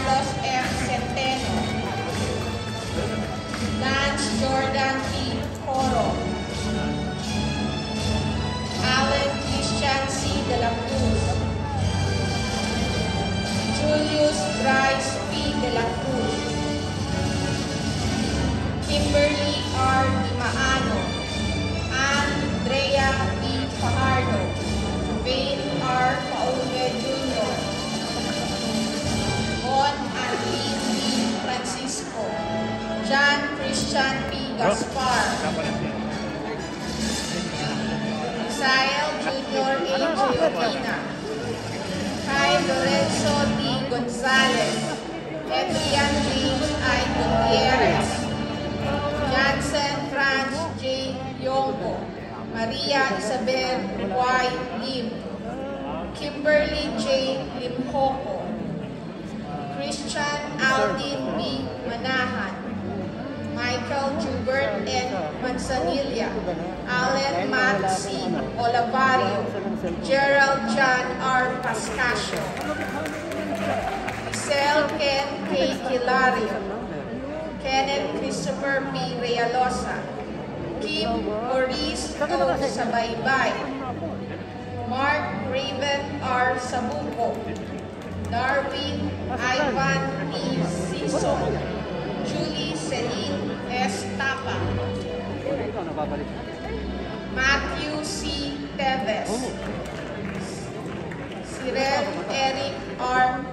Carlos F. Centeno, Lance Jordan P. Coro, Alan Christian C. De La Cruz, Julius Bryce P. De La Cruz, Kimberly R. Dimaano, Andrea P. Fajardo, Wayne R. Paume Jr., Von Arlene P. Francisco, John Christian P. Gaspar, Misael Jr. A. Giovina, Kai Lorenzo D. Gonzalez, Adrian James I. Gutierrez, Jansen Franz J. Yongo, Maria Isabel Y. Lim, Kimberly J. Limhoco, Christian Aldin B. Manahan, Michael Jubert N. Manzanilla, Allen Matt C. Olavario, Gerald John R. Pascasio, Isel Ken K. Hilario, Kenneth Christopher P. Realosa, Kim Maurice O. Sabaybay, Mark Raven R. Sabuco, Darwin Ivan E. Siso, Julie Celine S. Tapa, Matthew C. Teves, Cyril Eric R.